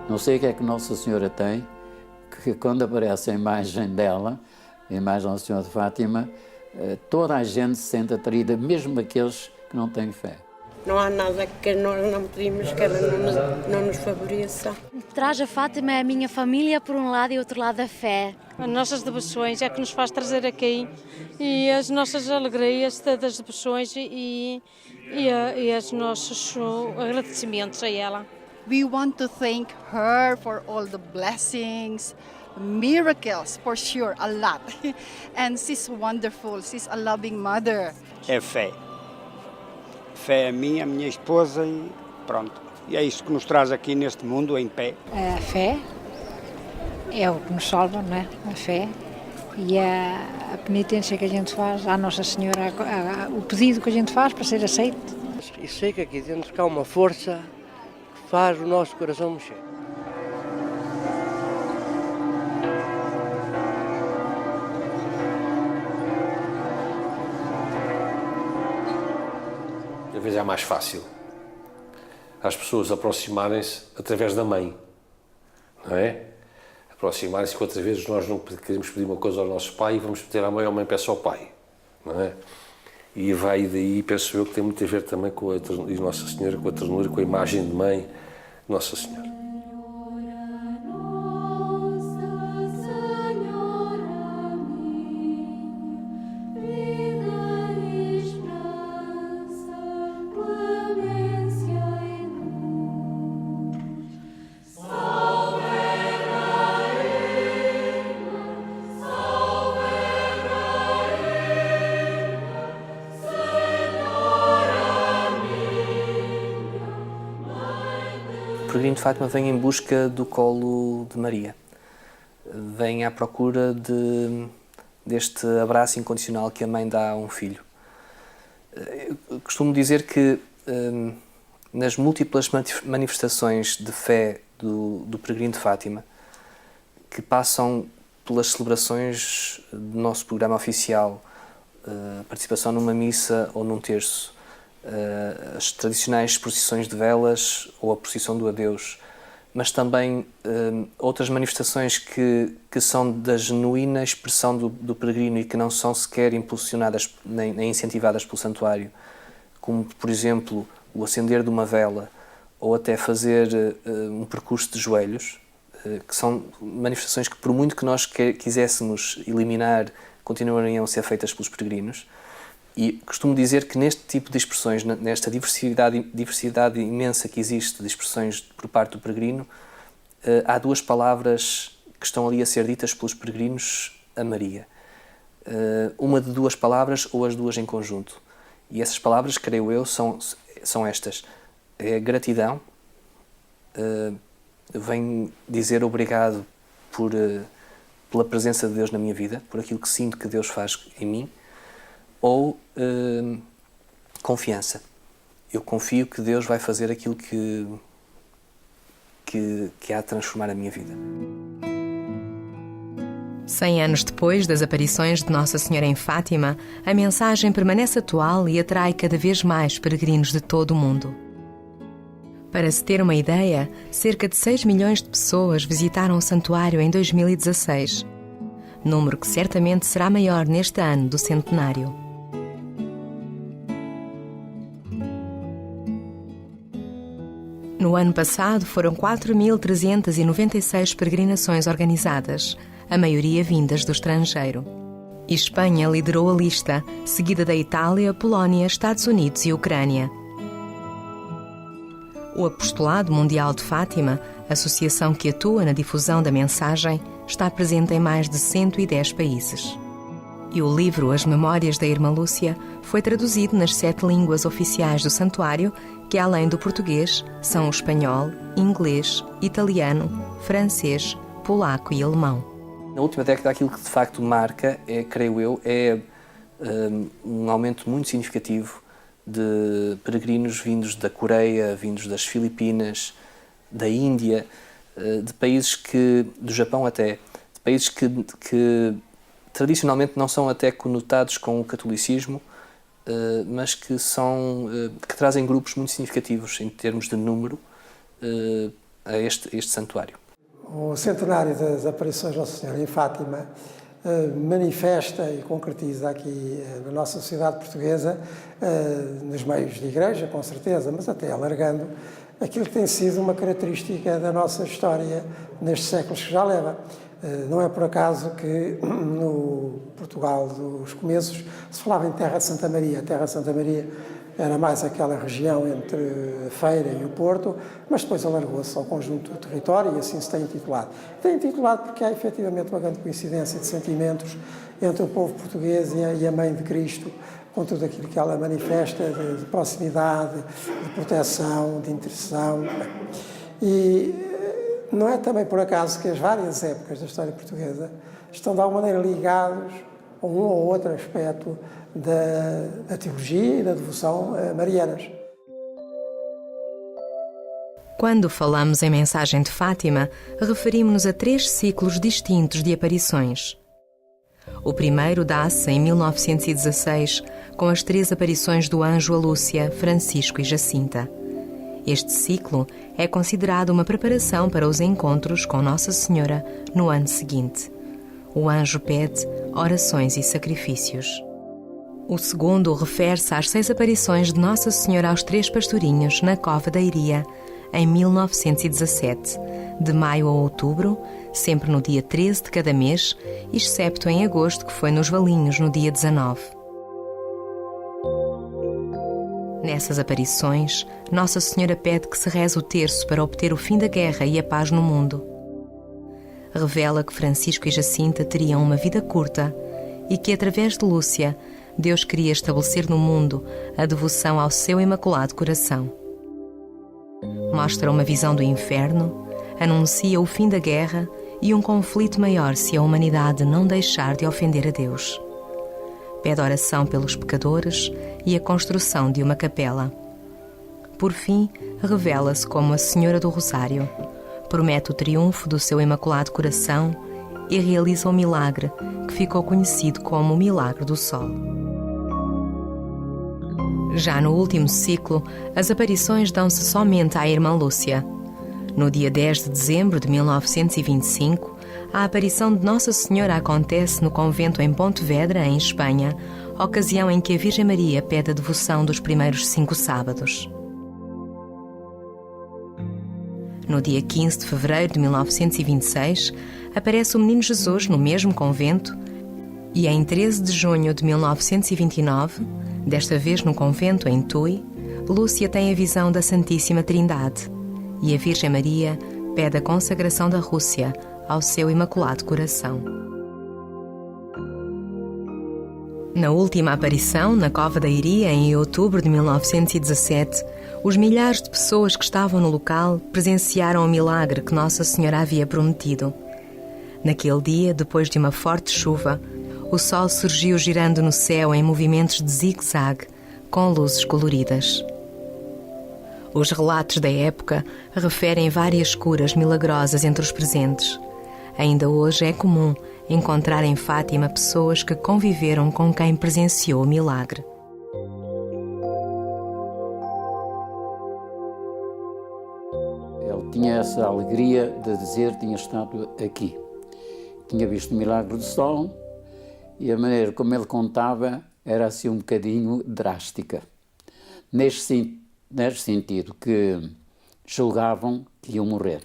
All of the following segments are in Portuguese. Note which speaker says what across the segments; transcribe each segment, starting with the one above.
Speaker 1: Não sei o que é que Nossa Senhora tem, que quando aparece a imagem dela, a imagem Nossa Senhora de Fátima, toda a gente se sente atraída, mesmo aqueles que não têm fé.
Speaker 2: Não há nada que nós não pedimos que ela não nos favoreça.
Speaker 3: Traz a Fátima é a minha família por um lado e outro lado a fé.
Speaker 4: As nossas devoções é que nos faz trazer aqui e as nossas alegrias das devoções e os nossos agradecimentos a ela.
Speaker 5: We want to thank her for all the blessings, miracles, for sure, a lot. And she's wonderful, she's a loving mother.
Speaker 6: É fé. Fé é minha esposa e pronto. E é isso que nos traz aqui neste mundo, em pé.
Speaker 7: A fé é o que nos salva, não é? A fé e a penitência que a gente faz à Nossa Senhora, o pedido que a gente faz para ser aceito.
Speaker 8: E sei que aqui dentro cá uma força que faz o nosso coração mexer.
Speaker 9: Às vezes é mais fácil as pessoas aproximarem-se através da mãe, não é? Aproximarem-se, que outras vezes nós não queremos pedir uma coisa ao nosso pai e vamos pedir à mãe, ou a mãe peça ao pai, não é? E vai daí, penso eu, que tem muito a ver também com a Nossa Senhora, com a ternura, com a imagem de mãe de Nossa Senhora.
Speaker 10: O peregrino de Fátima vem em busca do colo de Maria, vem à procura deste abraço incondicional que a mãe dá a um filho. Eu costumo dizer que nas múltiplas manifestações de fé do peregrino de Fátima, que passam pelas celebrações do nosso programa oficial, a participação numa missa ou num terço, as tradicionais procissões de velas ou a procissão do adeus, mas também outras manifestações que são da genuína expressão do peregrino e que não são sequer impulsionadas nem incentivadas pelo santuário, como, por exemplo, o acender de uma vela ou até fazer um percurso de joelhos, que são manifestações que, por muito que nós quiséssemos eliminar, continuariam a ser feitas pelos peregrinos. E costumo dizer que neste tipo de expressões, nesta diversidade imensa que existe de expressões por parte do peregrino, há duas palavras que estão ali a ser ditas pelos peregrinos a Maria. Uma de duas palavras ou as duas em conjunto. E essas palavras, creio eu, são estas. É gratidão, vem dizer obrigado pela presença de Deus na minha vida, por aquilo que sinto que Deus faz em mim, ou confiança. Eu confio que Deus vai fazer aquilo que há de transformar a minha vida.
Speaker 11: 100 anos depois das aparições de Nossa Senhora em Fátima, a mensagem permanece atual e atrai cada vez mais peregrinos de todo o mundo. Para se ter uma ideia, cerca de 6 milhões de pessoas visitaram o santuário em 2016, número que certamente será maior neste ano do centenário. No ano passado foram 4.396 peregrinações organizadas, a maioria vindas do estrangeiro. E Espanha liderou a lista, seguida da Itália, Polónia, Estados Unidos e Ucrânia. O Apostolado Mundial de Fátima, associação que atua na difusão da mensagem, está presente em mais de 110 países. E o livro As Memórias da Irmã Lúcia foi traduzido nas 7 línguas oficiais do santuário, que além do português são o espanhol, inglês, italiano, francês, polaco e alemão.
Speaker 10: Na última década, aquilo que de facto marca, creio eu, é um aumento muito significativo de peregrinos vindos da Coreia, vindos das Filipinas, da Índia, de países do Japão até, de países que tradicionalmente não são até conotados com o catolicismo, mas que trazem grupos muito significativos em termos de número, a este santuário.
Speaker 12: O centenário das aparições de Nossa Senhora em Fátima manifesta e concretiza aqui na nossa sociedade portuguesa, nos meios de igreja, com certeza, mas até alargando, aquilo que tem sido uma característica da nossa história nestes séculos que já leva. Não é por acaso que no Portugal dos começos se falava em Terra de Santa Maria. A Terra de Santa Maria era mais aquela região entre a Feira e o Porto, mas depois alargou-se ao conjunto do território e assim se tem intitulado. Tem intitulado porque há efetivamente uma grande coincidência de sentimentos entre o povo português e a Mãe de Cristo, com tudo aquilo que ela manifesta de proximidade, de proteção, de intercessão. E não é também por acaso que as várias épocas da história portuguesa estão de alguma maneira ligados a um ou outro aspecto da teologia e da devoção marianas.
Speaker 11: Quando falamos em Mensagem de Fátima, referimos-nos a 3 ciclos distintos de aparições. O primeiro dá-se em 1916, com as 3 aparições do anjo a Lúcia, Francisco e Jacinta. Este ciclo é considerado uma preparação para os encontros com Nossa Senhora no ano seguinte. O anjo pede orações e sacrifícios. O segundo refere-se às 6 aparições de Nossa Senhora aos 3 pastorinhos na Cova da Iria, em 1917, de maio a outubro, sempre no dia 13 de cada mês, excepto em agosto, que foi nos Valinhos, no dia 19. Nessas aparições, Nossa Senhora pede que se reze o terço para obter o fim da guerra e a paz no mundo. Revela que Francisco e Jacinta teriam uma vida curta e que, através de Lúcia, Deus queria estabelecer no mundo a devoção ao seu Imaculado Coração. Mostra uma visão do inferno, anuncia o fim da guerra e um conflito maior se a humanidade não deixar de ofender a Deus. Pede oração pelos pecadores e a construção de uma capela. Por fim, revela-se como a Senhora do Rosário, promete o triunfo do seu Imaculado Coração e realiza um milagre que ficou conhecido como o Milagre do Sol. Já no último ciclo, as aparições dão-se somente à Irmã Lúcia. No dia 10 de dezembro de 1925, a aparição de Nossa Senhora acontece no convento em Pontevedra, em Espanha, ocasião em que a Virgem Maria pede a devoção dos primeiros 5 sábados. No dia 15 de fevereiro de 1926, aparece o Menino Jesus no mesmo convento e em 13 de junho de 1929, desta vez no convento em Tui, Lúcia tem a visão da Santíssima Trindade e a Virgem Maria pede a consagração da Rússia ao seu Imaculado Coração. Na última aparição, na Cova da Iria, em outubro de 1917, os milhares de pessoas que estavam no local presenciaram o milagre que Nossa Senhora havia prometido. Naquele dia, depois de uma forte chuva, o sol surgiu girando no céu em movimentos de zigue-zague, com luzes coloridas. Os relatos da época referem várias curas milagrosas entre os presentes. Ainda hoje é comum encontrar em Fátima pessoas que conviveram com quem presenciou o milagre.
Speaker 1: Ele tinha essa alegria de dizer que tinha estado aqui. Tinha visto o milagre do sol e a maneira como ele contava era assim um bocadinho drástica. Neste sentido que julgavam que iam morrer.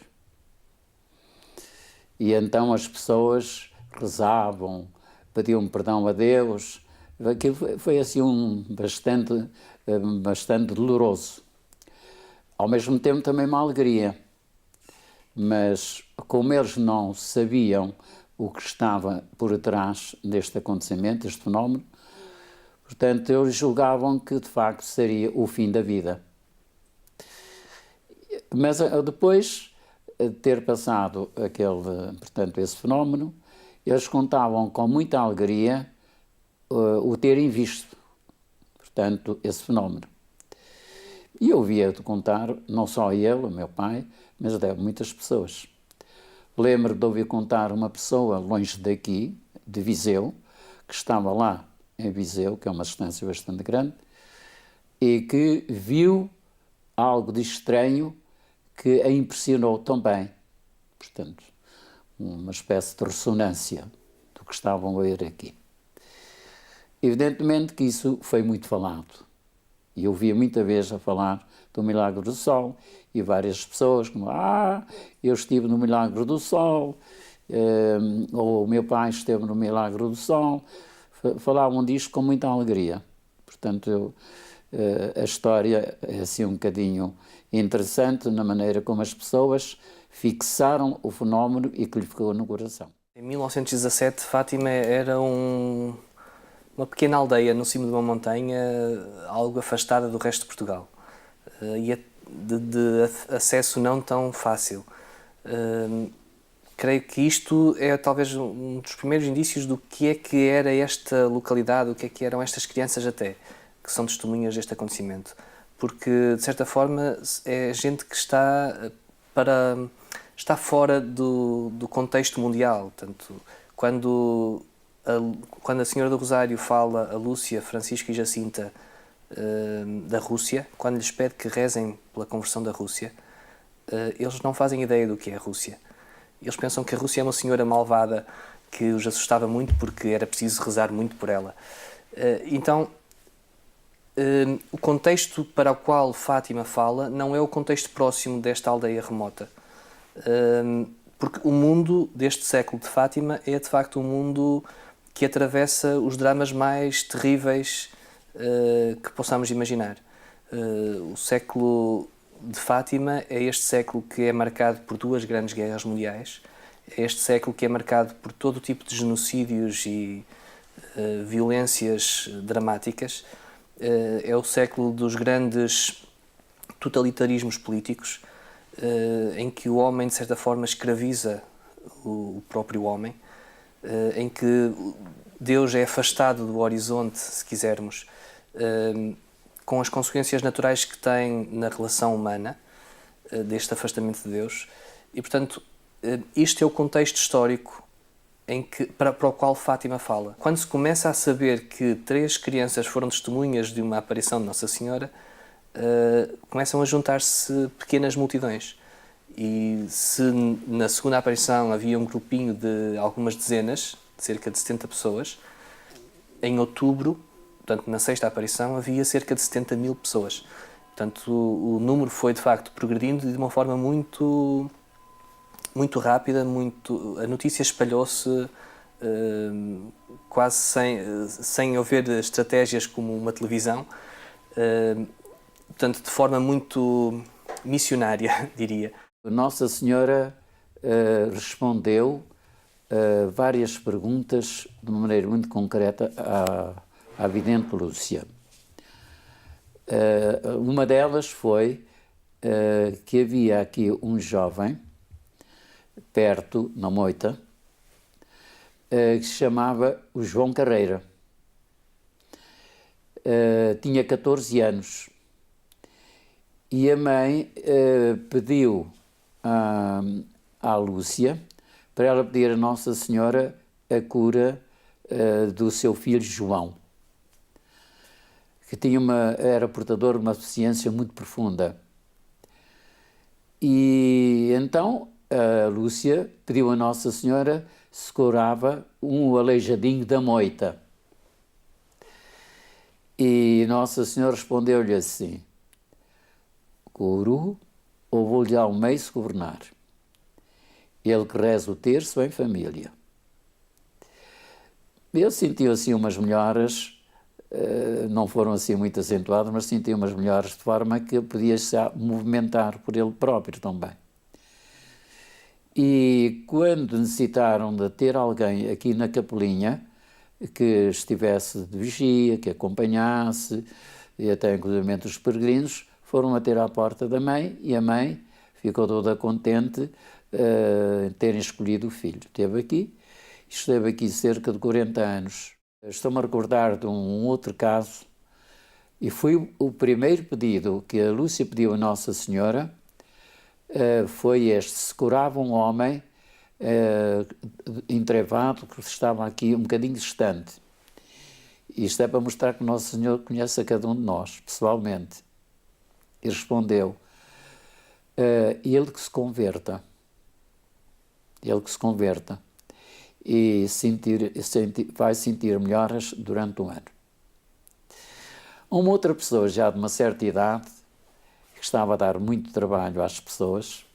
Speaker 1: E então as pessoas rezavam, pediam perdão a Deus. Aquilo foi assim bastante doloroso. Ao mesmo tempo também uma alegria. Mas como eles não sabiam o que estava por trás deste acontecimento, deste fenómeno, portanto eles julgavam que de facto seria o fim da vida. Mas depois de ter passado esse fenómeno, eles contavam com muita alegria o terem visto, portanto, esse fenómeno. E eu ouvia-te contar, não só ele, o meu pai, mas até muitas pessoas. Lembro de ouvir contar uma pessoa longe daqui, de Viseu, que estava lá em Viseu, que é uma distância bastante grande, e que viu algo de estranho que a impressionou também. Portanto, uma espécie de ressonância do que estavam a ver aqui. Evidentemente que isso foi muito falado. E eu ouvia muita vez a falar do Milagre do Sol, e várias pessoas como, eu estive no Milagre do Sol, ou o meu pai esteve no Milagre do Sol, falavam disto com muita alegria. Portanto, a história é assim um bocadinho interessante na maneira como as pessoas fixaram o fenómeno e que lhe ficou no coração.
Speaker 10: Em 1917, Fátima era uma pequena aldeia no cimo de uma montanha, algo afastada do resto de Portugal, e de acesso não tão fácil. Creio que isto é talvez um dos primeiros indícios do que era esta localidade, o que eram estas crianças até, que são testemunhas deste acontecimento. Porque, de certa forma, é gente que está fora do contexto mundial. Portanto, quando a Senhora do Rosário fala a Lúcia, Francisco e Jacinta da Rússia, quando lhes pede que rezem pela conversão da Rússia, eles não fazem ideia do que é a Rússia. Eles pensam que a Rússia é uma senhora malvada que os assustava muito porque era preciso rezar muito por ela. Então, o contexto para o qual Fátima fala não é o contexto próximo desta aldeia remota. Porque o mundo deste século de Fátima é, de facto, um mundo que atravessa os dramas mais terríveis que possamos imaginar. O século de Fátima é este século que é marcado por duas grandes guerras mundiais, é este século que é marcado por todo o tipo de genocídios e violências dramáticas, é o século dos grandes totalitarismos políticos, em que o homem, de certa forma, escraviza o próprio homem, em que Deus é afastado do horizonte, se quisermos, com as consequências naturais que tem na relação humana, deste afastamento de Deus. E, portanto, isto é o contexto histórico para o qual Fátima fala. Quando se começa a saber que 3 crianças foram testemunhas de uma aparição de Nossa Senhora, começam a juntar-se pequenas multidões. E se na segunda aparição havia um grupinho de algumas dezenas, cerca de 70 pessoas, em outubro, portanto na sexta aparição, havia cerca de 70 mil pessoas. Portanto, o número foi de facto progredindo de uma forma muito rápida, a notícia espalhou-se quase sem haver estratégias como uma televisão, portanto de forma muito missionária, diria.
Speaker 1: Nossa Senhora respondeu várias perguntas de uma maneira muito concreta à vidente Lúcia. Uma delas foi que havia aqui um jovem perto, na moita, que se chamava o João Carreira. Tinha 14 anos e a mãe pediu à Lúcia para ela pedir a Nossa Senhora a cura do seu filho João, que era portador de uma deficiência muito profunda. E então a Lúcia pediu a Nossa Senhora se curava um aleijadinho da moita. E Nossa Senhora respondeu-lhe assim: curo ou vou-lhe dar um meio se governar. Ele que reza o terço em família. Eu senti assim umas melhoras, não foram assim muito acentuadas, mas senti umas melhoras de forma que podia-se movimentar por ele próprio também. E quando necessitaram de ter alguém aqui na capelinha que estivesse de vigia, que acompanhasse, e até inclusive os peregrinos, foram a ter à porta da mãe, e a mãe ficou toda contente em terem escolhido o filho. Esteve aqui cerca de 40 anos. Estou-me a recordar de um outro caso, e foi o primeiro pedido que a Lúcia pediu a Nossa Senhora, foi este: se curava um homem entrevado que estava aqui um bocadinho distante. Isto é para mostrar que o Nosso Senhor conhece a cada um de nós, pessoalmente. E respondeu: ele que se converta. Ele que se converta e vai sentir melhoras durante um ano. Uma outra pessoa já de uma certa idade, que estava a dar muito trabalho às pessoas,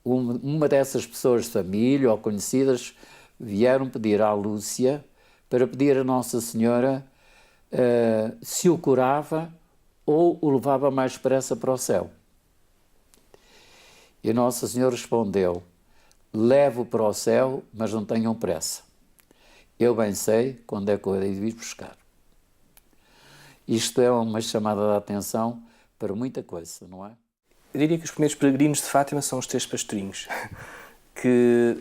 Speaker 1: uma dessas pessoas de família ou conhecidas vieram pedir à Lúcia para pedir a Nossa Senhora se o curava ou o levava mais depressa para o céu. E a Nossa Senhora respondeu: levo para o céu, mas não tenham pressa. Eu bem sei quando é que eu hei de vir buscar. Isto é uma chamada de atenção para muita coisa, não é?
Speaker 10: Eu diria que os primeiros peregrinos de Fátima são os 3 pastorinhos, que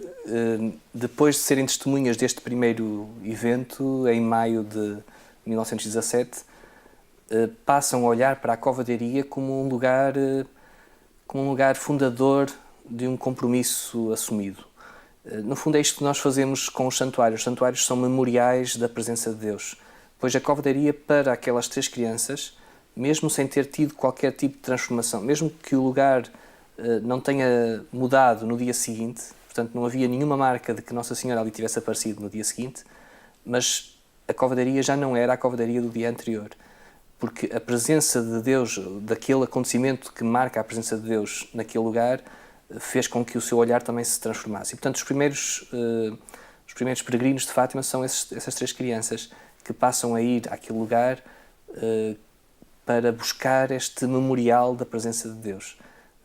Speaker 10: depois de serem testemunhas deste primeiro evento, em maio de 1917, passam a olhar para a Cova de Iria como um lugar fundador de um compromisso assumido. No fundo é isto que nós fazemos com os santuários. Os santuários são memoriais da presença de Deus. Pois a Cova de Iria, para aquelas 3 crianças, mesmo sem ter tido qualquer tipo de transformação, mesmo que o lugar não tenha mudado no dia seguinte, portanto não havia nenhuma marca de que Nossa Senhora ali tivesse aparecido no dia seguinte, mas a Cova de Iria já não era a Cova de Iria do dia anterior, porque a presença de Deus, daquele acontecimento que marca a presença de Deus naquele lugar, fez com que o seu olhar também se transformasse. E, portanto, os primeiros peregrinos de Fátima são essas 3 crianças que passam a ir àquele lugar para buscar este memorial da presença de Deus.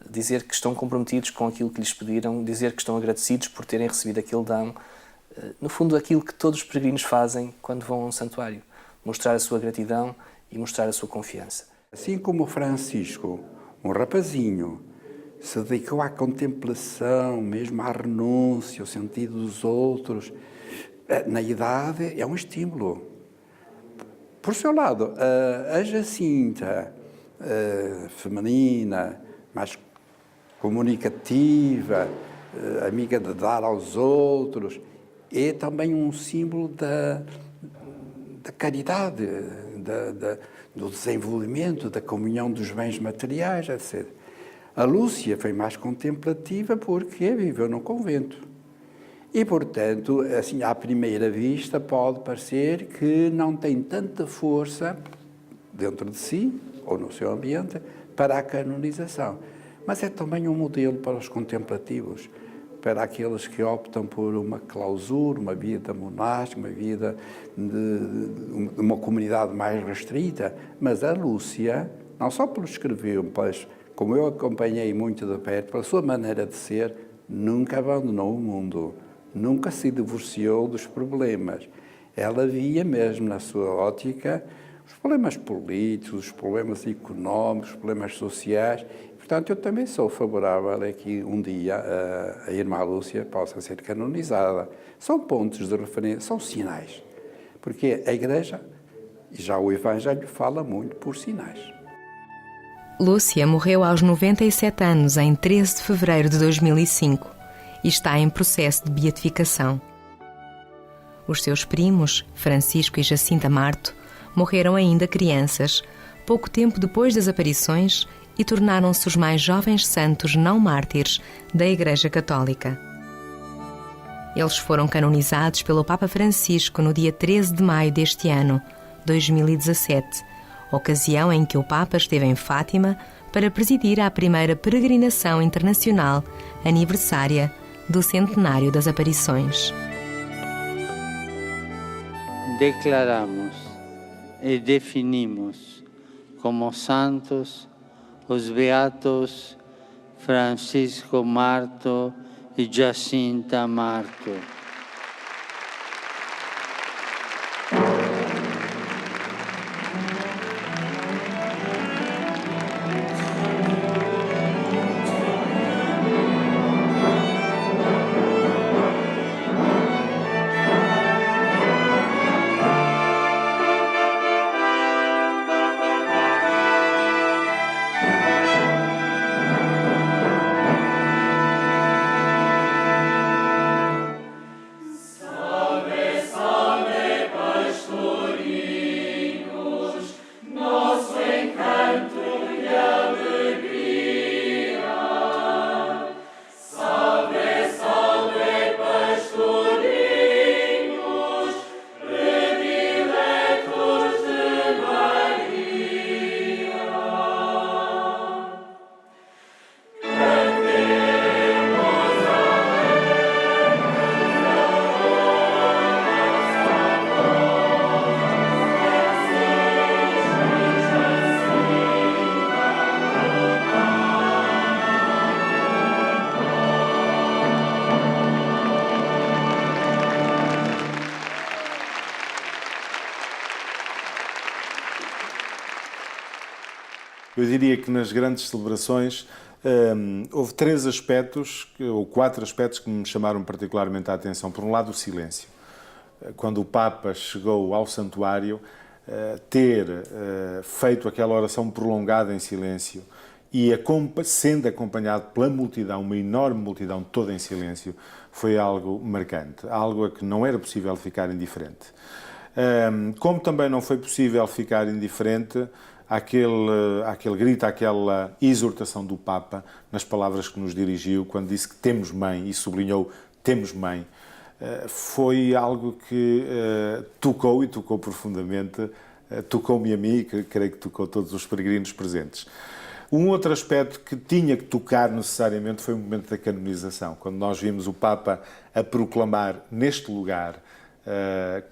Speaker 10: Dizer que estão comprometidos com aquilo que lhes pediram, dizer que estão agradecidos por terem recebido aquele dom. No fundo, aquilo que todos os peregrinos fazem quando vão a um santuário. Mostrar a sua gratidão e mostrar a sua confiança.
Speaker 13: Assim como Francisco, um rapazinho, se dedicou à contemplação, mesmo à renúncia, ao sentido dos outros, na idade é um estímulo. Por seu lado, a Jacinta, feminina, mais comunicativa, amiga de dar aos outros, é também um símbolo da caridade, do desenvolvimento, da comunhão dos bens materiais, etc. A Lúcia foi mais contemplativa porque viveu num convento. E, portanto, assim, à primeira vista, pode parecer que não tem tanta força dentro de si, ou no seu ambiente, para a canonização. Mas é também um modelo para os contemplativos, para aqueles que optam por uma clausura, uma vida monástica, uma vida de uma comunidade mais restrita. Mas a Lúcia, não só por escrever, mas como eu acompanhei muito de perto, pela sua maneira de ser, nunca abandonou o mundo, nunca se divorciou dos problemas. Ela via mesmo na sua ótica os problemas políticos, os problemas económicos, os problemas sociais. Portanto, eu também sou favorável a que um dia a irmã Lúcia possa ser canonizada. São pontos de referência, são sinais. Porque a Igreja, e já o Evangelho, fala muito por sinais.
Speaker 11: Lúcia morreu aos 97 anos, em 13 de fevereiro de 2005, e está em processo de beatificação. Os seus primos, Francisco e Jacinta Marto, morreram ainda crianças, pouco tempo depois das aparições, e tornaram-se os mais jovens santos não mártires da Igreja Católica. Eles foram canonizados pelo Papa Francisco no dia 13 de maio deste ano, 2017, ocasião em que o Papa esteve em Fátima para presidir a primeira peregrinação internacional aniversária do centenário das aparições.
Speaker 14: Declaramos e definimos como santos os beatos Francisco Marto e Jacinta Marto.
Speaker 15: Eu diria que nas grandes celebrações houve 3 aspectos, ou 4 aspectos que me chamaram particularmente a atenção. Por um lado, o silêncio. Quando o Papa chegou ao santuário, ter feito aquela oração prolongada em silêncio e sendo acompanhado pela multidão, uma enorme multidão toda em silêncio, foi algo marcante, algo a que não era possível ficar indiferente. Como também não foi possível ficar indiferente àquele grito, àquela exortação do Papa, nas palavras que nos dirigiu, quando disse que temos mãe, e sublinhou, temos mãe, foi algo que tocou e tocou profundamente, tocou-me a mim e creio que tocou todos os peregrinos presentes. Um outro aspecto que tinha que tocar necessariamente foi o momento da canonização, quando nós vimos o Papa a proclamar neste lugar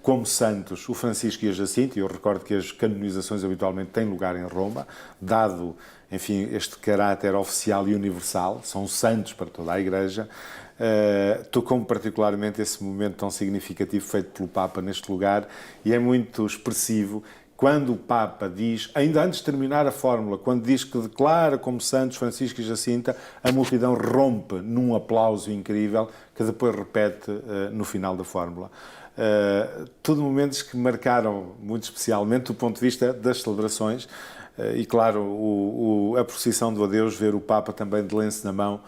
Speaker 15: como santos o Francisco e a Jacinta, e eu recordo que as canonizações habitualmente têm lugar em Roma, dado, enfim, este caráter oficial e universal, são santos para toda a Igreja. Tocou-me particularmente esse momento tão significativo feito pelo Papa neste lugar, e é muito expressivo quando o Papa diz, ainda antes de terminar a fórmula, quando diz que declara como santos Francisco e Jacinta, a multidão rompe num aplauso incrível que depois repete no final da fórmula. Tudo momentos que marcaram muito especialmente do ponto de vista das celebrações e, claro, a procissão do adeus, ver o Papa também de lenço na mão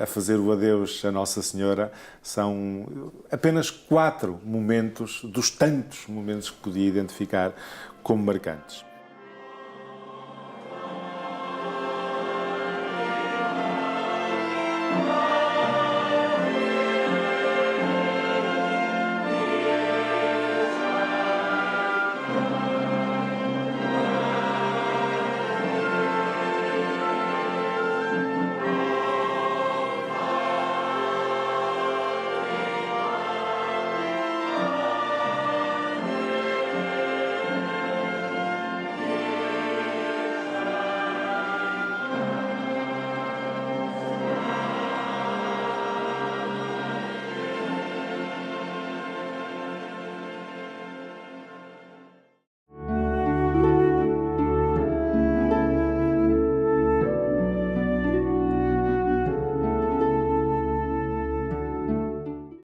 Speaker 15: a fazer o adeus a Nossa Senhora, são apenas 4 momentos dos tantos momentos que podia identificar como marcantes.